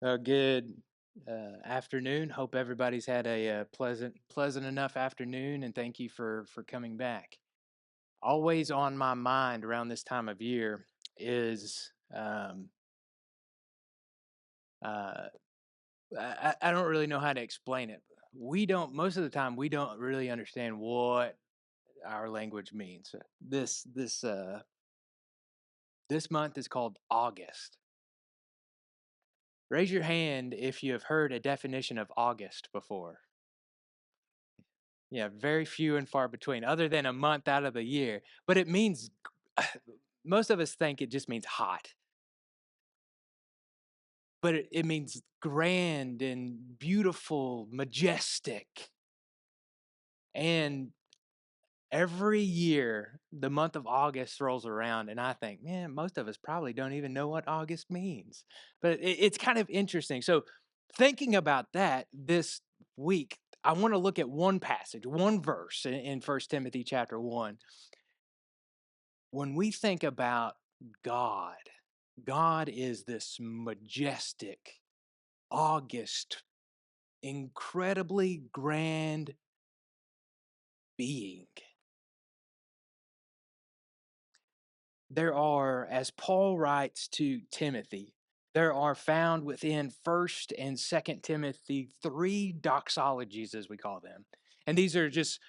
Good afternoon. Hope everybody's had a pleasant enough afternoon, and thank you for coming back. Always on my mind around this time of year is uh, I don't really know how to explain it. We don't Most of the time we don't really understand what our language means. This month is called August. Raise your hand if you have heard a definition of August before. Yeah, very few and far between, other than a month out of the year. But it means most of us think it just means hot, but it means grand and beautiful, majestic. And every year, the month of August rolls around, and I think, man, most of us probably don't even know what August means. But it's kind of interesting. So, thinking about that this week, I want to look at one passage, one verse in 1 Timothy chapter 1. When we think about God, God is this majestic, august, incredibly grand being. There are, as Paul writes to Timothy, there are found within 1st and 2nd Timothy three doxologies, as we call them. And these are just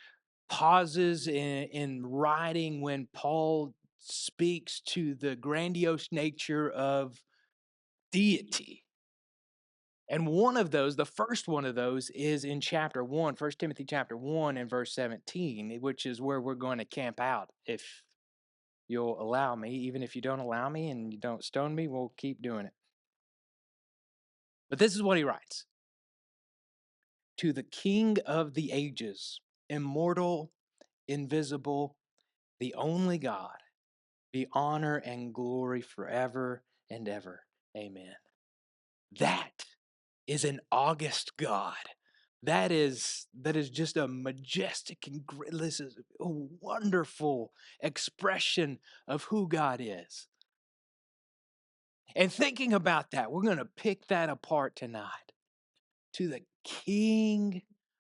pauses in writing when Paul speaks to the grandiose nature of deity. And one of those, the first one of those, is in chapter 1, 1 Timothy chapter 1 and verse 17, which is where we're going to camp out. If you'll allow me, even if you don't allow me and you don't stone me, we'll keep doing it. But this is what he writes: To the King of the ages, immortal, invisible, the only God, be honor and glory forever and ever. Amen. That is an august God. That is just a majestic and great. This is a wonderful expression of who God is. And thinking about that, we're going to pick that apart tonight. To the King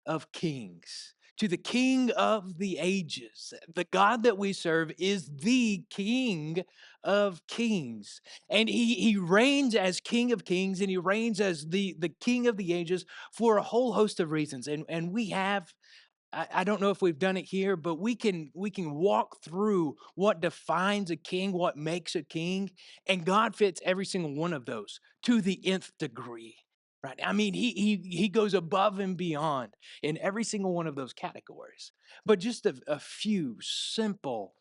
of Kings, to the King of the ages. The God that we serve is the King of Kings. And he reigns as King of Kings, and he reigns as the King of the ages for a whole host of reasons. And we have, I don't know if we've done it here, but we can walk through what defines a king, what makes a king, and God fits every single one of those to the nth degree. Right? I mean, he goes above and beyond in every single one of those categories. But just a few simple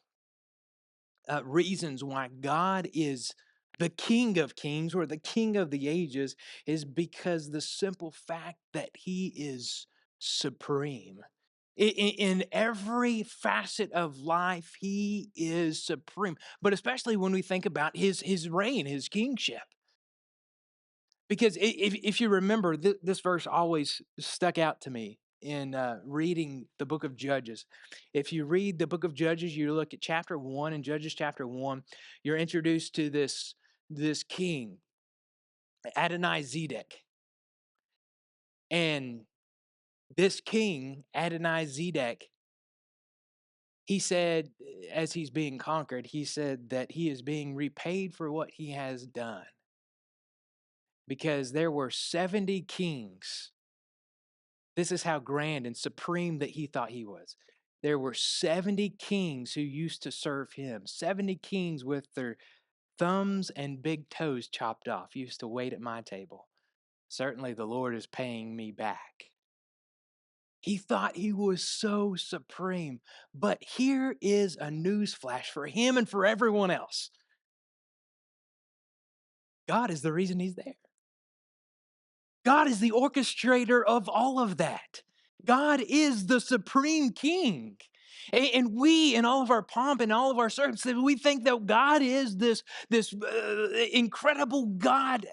reasons why God is the King of Kings or the King of the ages is because the simple fact that He is supreme. In every facet of life, He is supreme. But especially when we think about His reign, His kingship. Because if you remember, this verse always stuck out to me in reading the book of Judges. If you read the book of Judges, you look at chapter 1 in Judges chapter 1, you're introduced to this king, Adonai Zedek. And this king, Adonai Zedek, he said, as he's being conquered, he said that he is being repaid for what he has done. Because there were 70 kings. This is how grand and supreme that he thought he was. There were 70 kings who used to serve him, 70 kings with their thumbs and big toes chopped off, used to wait at my table. Certainly the Lord is paying me back. He thought he was so supreme. But here is a news flash for him and for everyone else. God is the reason he's there. God is the orchestrator of all of that. God is the supreme king. And we, in all of our pomp and all of our circumstances, we think that God is this incredible God,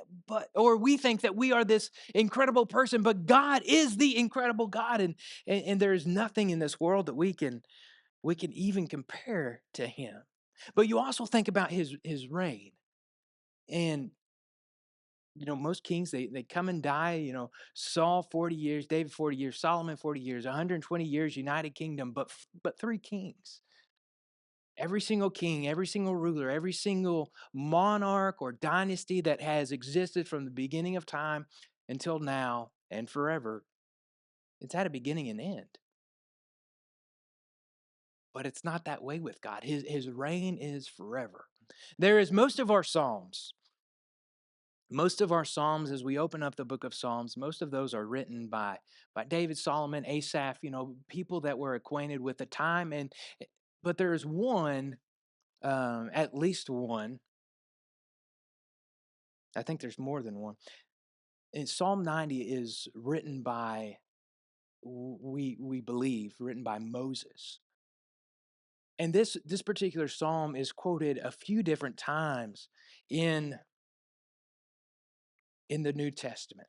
or we think that we are this incredible person, but God is the incredible God, and there is nothing in this world that we can even compare to Him. But you also think about His reign, and most kings, they come and die. Saul 40 years, David 40 years, Solomon 40 years, 120 years, United Kingdom, but three kings. Every single king, every single ruler, every single monarch or dynasty that has existed from the beginning of time until now and forever, it's had a beginning and end. But it's not that way with God. His reign is forever. There is most of our Psalms, as we open up the book of Psalms, most of those are written by David, Solomon, Asaph, people that were acquainted with the time. But there is one, at least one, I think there's more than one. And Psalm 90 is written by, we believe, written by Moses. And this particular psalm is quoted a few different times in the New Testament.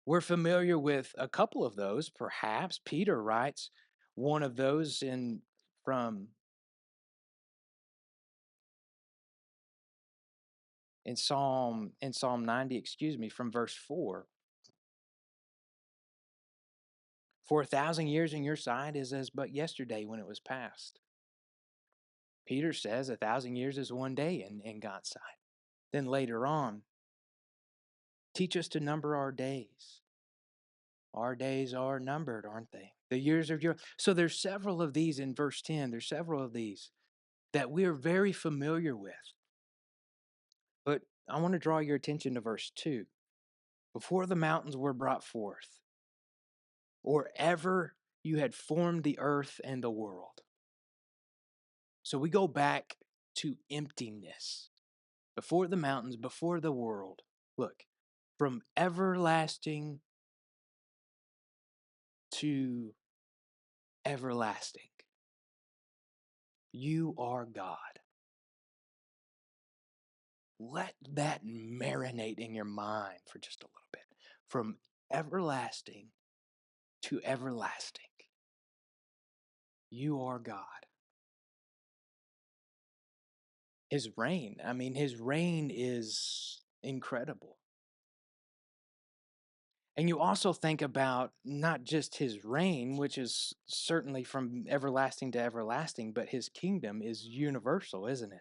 We're familiar with a couple of those, perhaps. Peter writes one of those from in Psalm 90, from verse 4. For 1,000 years in your sight is as but yesterday when it was past. Peter says 1,000 years is one day in God's sight. Then later on, teach us to number our days. Our days are numbered, aren't they? The years of your. So there's several of these in verse 10. There's several of these that we're very familiar with. But I want to draw your attention to verse 2. Before the mountains were brought forth, or ever you had formed the earth and the world. So we go back to emptiness. Before the mountains, before the world. Look, from everlasting to everlasting. You are God. Let that marinate in your mind for just a little bit. From everlasting to everlasting. You are God. His reign is incredible. And you also think about not just his reign, which is certainly from everlasting to everlasting, but his kingdom is universal, isn't it?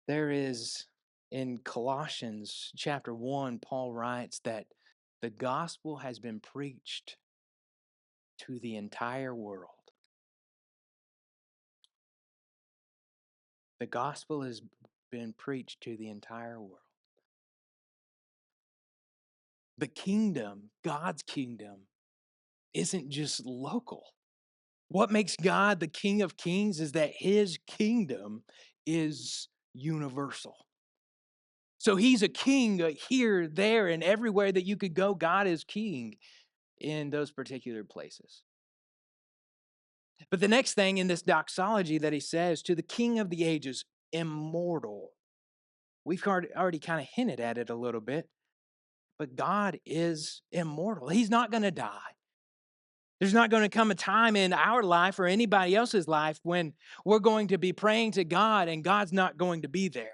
There is, in Colossians chapter 1, Paul writes that the gospel has been preached to the entire world. The gospel has been preached to the entire world. The kingdom, God's kingdom, isn't just local. What makes God the King of Kings is that his kingdom is universal. So he's a king here, there, and everywhere that you could go. God is king in those particular places. But the next thing in this doxology that he says, to the King of the ages, immortal. We've already kind of hinted at it a little bit, but God is immortal. He's not going to die. There's not going to come a time in our life or anybody else's life when we're going to be praying to God and God's not going to be there.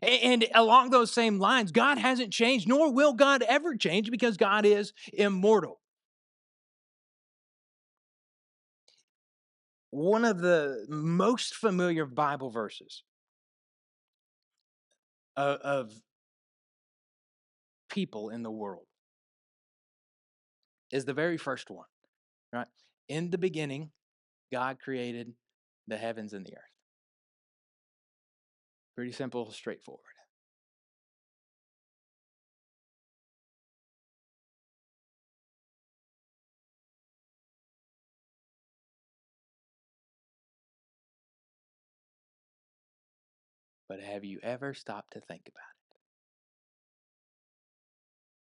And along those same lines, God hasn't changed, nor will God ever change because God is immortal. One of the most familiar Bible verses of people in the world is the very first one, right? In the beginning, God created the heavens and the earth. Pretty simple, straightforward. But have you ever stopped to think about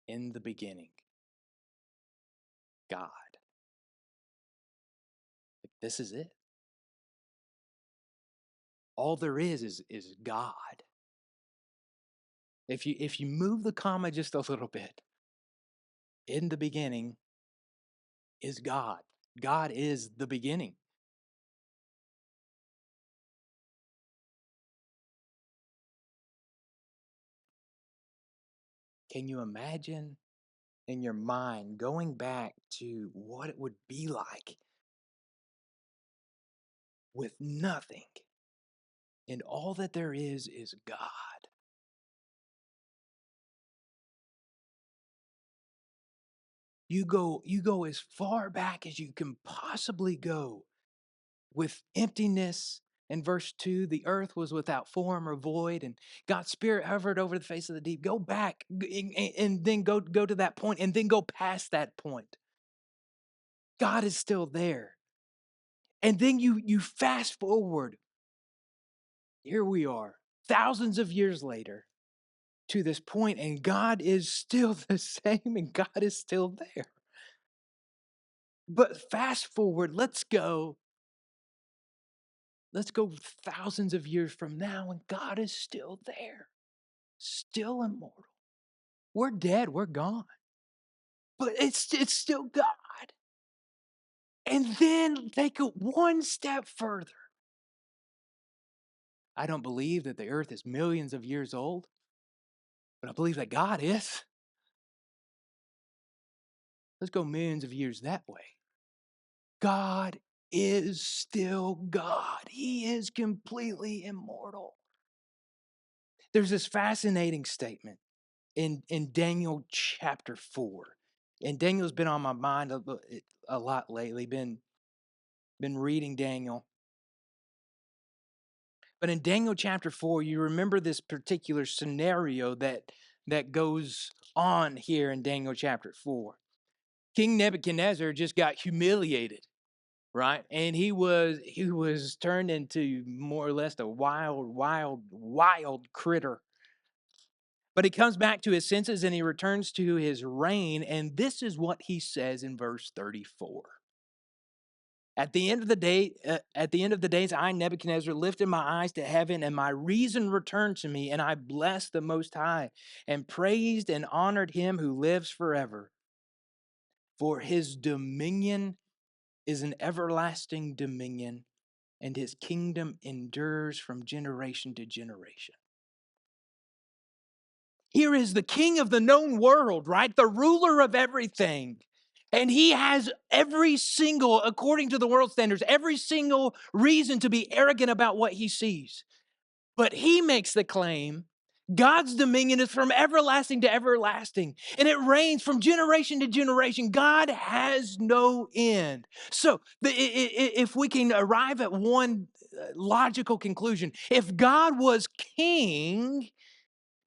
it? In the beginning, God. This is it. All there is God. If you move the comma just a little bit, in the beginning is God. God is the beginning. Can you imagine in your mind going back to what it would be like with nothing and all that there is God? You go as far back as you can possibly go with emptiness. In verse 2, the earth was without form or void, and God's spirit hovered over the face of the deep. Go back and then go to that point and then go past that point. God is still there. And then you fast forward. Here we are, thousands of years later, to this point, and God is still the same, and God is still there. But fast forward, let's go thousands of years from now, and God is still there, still immortal. We're dead, we're gone, but it's still God. And then take it one step further. I don't believe that the earth is millions of years old, but I believe that God is. Let's go millions of years that way. God is still God. He is completely immortal. There's this fascinating statement in Daniel chapter 4. And Daniel's been on my mind a lot lately. Been reading Daniel. But in Daniel chapter 4, you remember this particular scenario that goes on here in Daniel chapter 4. King Nebuchadnezzar just got humiliated, right? And he was turned into more or less a wild critter. But he comes back to his senses and he returns to his reign. And this is what he says in verse 34. At the end of the days, I, Nebuchadnezzar, lifted my eyes to heaven, and my reason returned to me, and I blessed the Most High, and praised and honored him who lives forever. For his dominion is an everlasting dominion, and his kingdom endures from generation to generation. Here is the king of the known world, right? The ruler of everything. And he has every single, according to the world standards, every single reason to be arrogant about what he sees. But he makes the claim God's dominion is from everlasting to everlasting, and it reigns from generation to generation. God has no end. So, if we can arrive at one logical conclusion, if God was king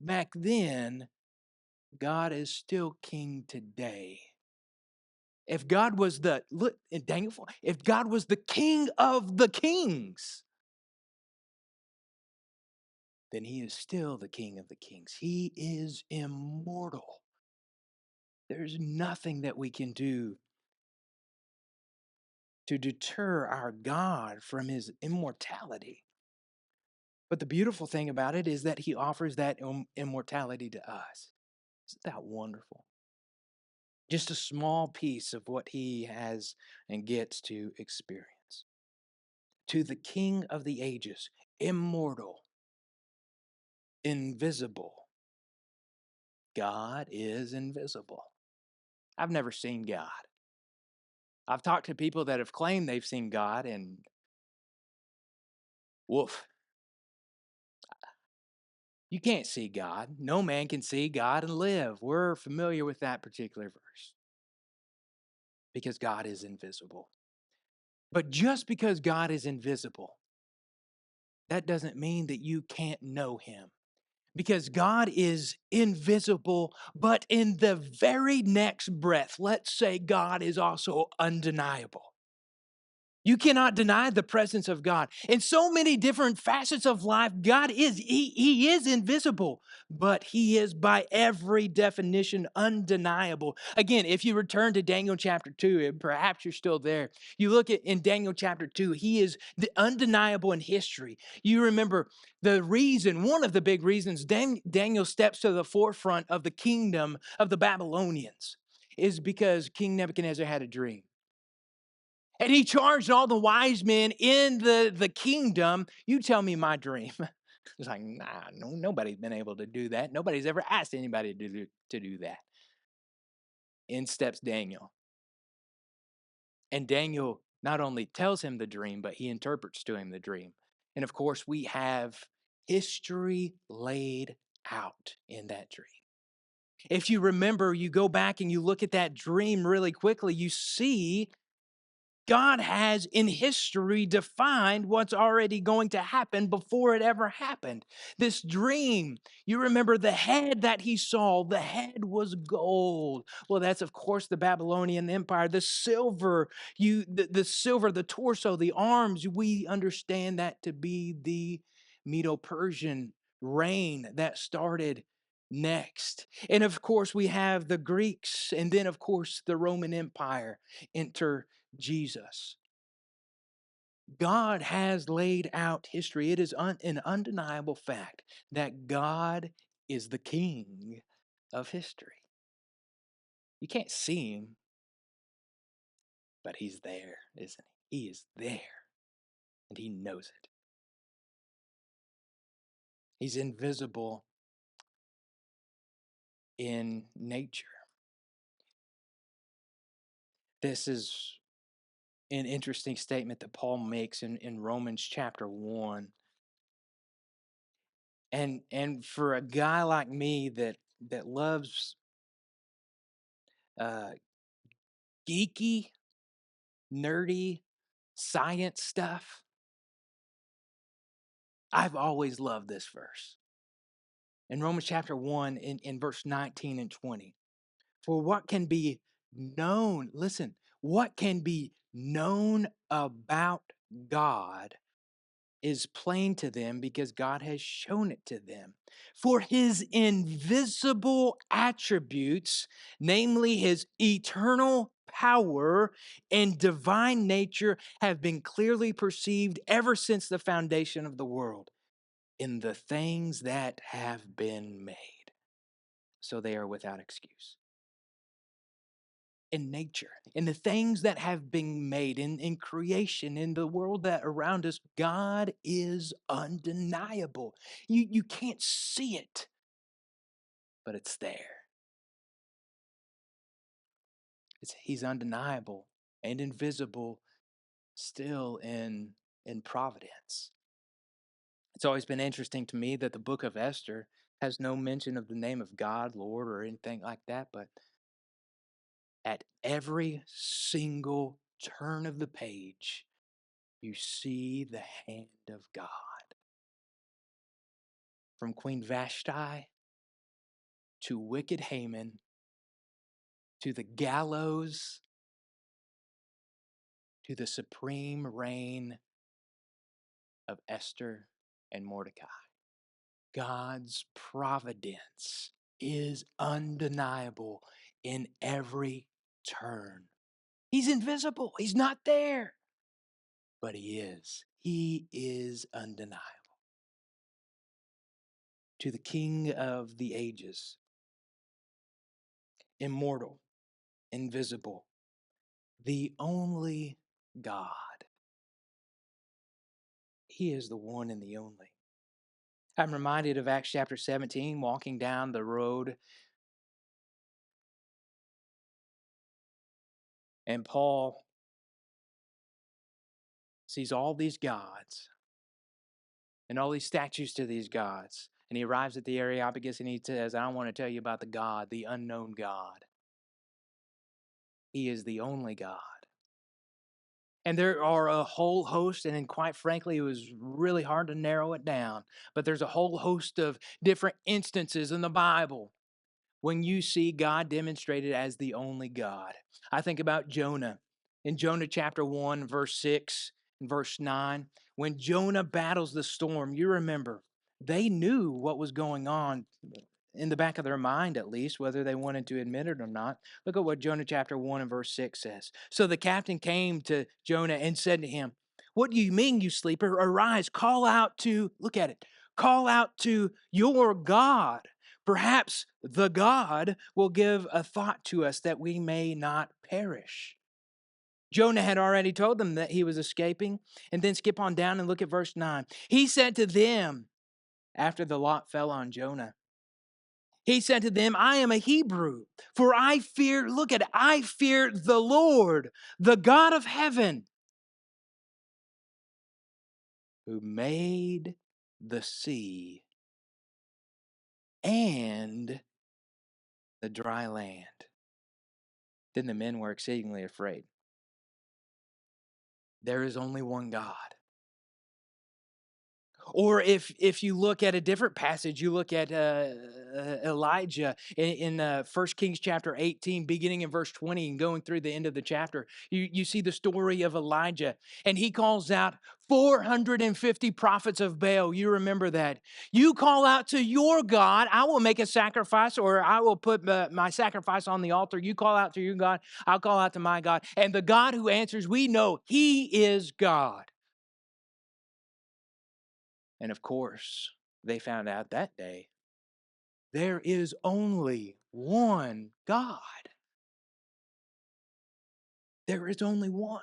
back then, God is still king today. If God was look in Daniel 4, if God was the king of the kings, then he is still the king of the kings. He is immortal. There's nothing that we can do to deter our God from his immortality. But the beautiful thing about it is that he offers that immortality to us. Isn't that wonderful? Just a small piece of what he has and gets to experience. To the King of the ages, immortal, invisible. God is invisible. I've never seen God. I've talked to people that have claimed they've seen God, and woof, you can't see God. No man can see God and live. We're familiar with that particular verse because God is invisible. But just because God is invisible, that doesn't mean that you can't know him. Because God is invisible, but in the very next breath, let's say God is also undeniable. You cannot deny the presence of God. In so many different facets of life, God he is invisible, but he is by every definition undeniable. Again, if you return to Daniel chapter 2, and perhaps you're still there, you look at in Daniel chapter 2, he is the undeniable in history. You remember one of the big reasons Daniel steps to the forefront of the kingdom of the Babylonians is because King Nebuchadnezzar had a dream. And he charged all the wise men in the kingdom, you tell me my dream. It's like, nah, no, nobody's been able to do that. Nobody's ever asked anybody to do that. In steps Daniel. And Daniel not only tells him the dream, but he interprets to him the dream. And of course, we have history laid out in that dream. If you remember, you go back and you look at that dream really quickly, you see God has in history defined what's already going to happen before it ever happened. This dream, you remember the head that he saw, the head was gold. Well, that's of course the Babylonian Empire. The silver, the silver, the torso, the arms, we understand that to be the Medo-Persian reign that started next. And of course, we have the Greeks, and then of course the Roman Empire enter Jesus. God has laid out history. It is an undeniable fact that God is the king of history. You can't see him, but he's there, isn't he? He is there, and he knows it. He's invisible in nature. This is an interesting statement that Paul makes in Romans chapter 1. And for a guy like me that loves uh, geeky, nerdy science stuff, I've always loved this verse. In Romans chapter 1, in verse 19 and 20, for what can be known, listen, what can be known about God is plain to them because God has shown it to them. For his invisible attributes, namely his eternal power and divine nature, have been clearly perceived ever since the foundation of the world in the things that have been made. So they are without excuse. In nature, in the things that have been made, in creation, in the world that around us, God is undeniable. You can't see it, but it's there. He's undeniable and invisible still in providence. It's always been interesting to me that the book of Esther has no mention of the name of God, Lord, or anything like that, but at every single turn of the page, you see the hand of God. From Queen Vashti to wicked Haman to the gallows to the supreme reign of Esther and Mordecai. God's providence is undeniable in every turn. He's invisible. He's not there. But he is. He is undeniable. To the King of the ages, immortal, invisible, the only God. He is the one and the only. I'm reminded of Acts chapter 17, walking down the road, and Paul sees all these gods and all these statues to these gods. And he arrives at the Areopagus and he says, I want to tell you about the God, the unknown God. He is the only God. And there are a whole host, and quite frankly, it was really hard to narrow it down. But there's a whole host of different instances in the Bible when you see God demonstrated as the only God. I think about Jonah. In Jonah chapter 1, verse 6 and verse 9, when Jonah battles the storm, you remember, they knew what was going on in the back of their mind, at least, whether they wanted to admit it or not. Look at what Jonah chapter 1 and verse 6 says. So the captain came to Jonah and said to him, what do you mean, you sleeper? Arise, look at it, call out to your God. Perhaps the God will give a thought to us that we may not perish. Jonah had already told them that he was escaping. And then skip on down and look at verse 9. He said to them, after the lot fell on Jonah. He said to them, I am a Hebrew, for I fear, look at it, I fear the Lord, the God of heaven, who made the sea and the dry land. Then the men were exceedingly afraid. There is only one God. Or if you look at a different passage, you look at Elijah in 1 Kings chapter 18, beginning in verse 20 and going through the end of the chapter, you see the story of Elijah. And he calls out 450 prophets of Baal. You remember that. You call out to your God, I will make a sacrifice, or I will put my sacrifice on the altar. You call out to your God, I'll call out to my God. And the God who answers, we know he is God. And of course, they found out that day there is only one God. There is only one.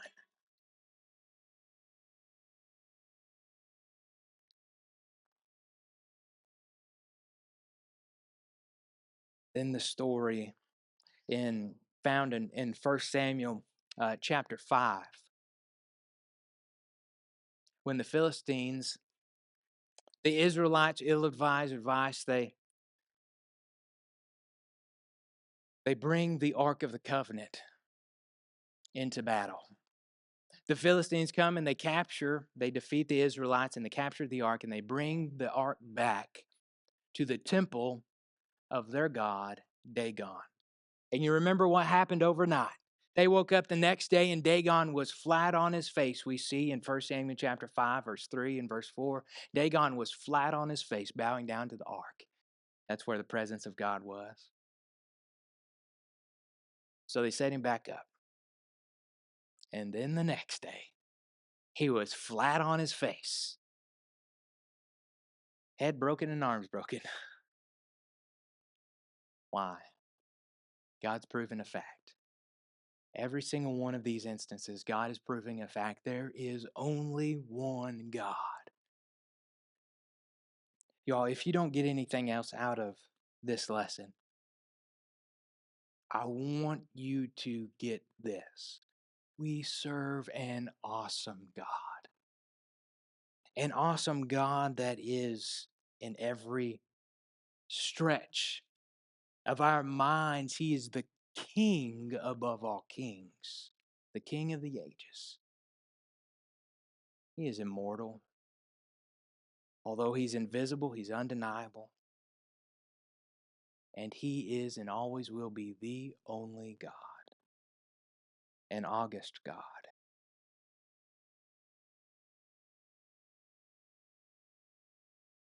Then the story found in 1 Samuel chapter 5, when the Philistines, the Israelites, ill-advised advice, they bring the Ark of the Covenant into battle. The Philistines come and they defeat the Israelites, and they capture the Ark, and they bring the Ark back to the temple of their god, Dagon. And you remember what happened overnight. They woke up the next day and Dagon was flat on his face. We see in 1 Samuel chapter 5, verse 3 and verse 4, Dagon was flat on his face, bowing down to the ark. That's where the presence of God was. So they set him back up. And then the next day, he was flat on his face, head broken and arms broken. Why? God's proven a fact. Every single one of these instances, God is proving a fact. There is only one God. Y'all, if you don't get anything else out of this lesson, I want you to get this. We serve an awesome God. An awesome God that is in every stretch of our minds. He is the King above all kings, the King of the ages. He is immortal. Although he's invisible, he's undeniable. And he is and always will be the only God, an august God.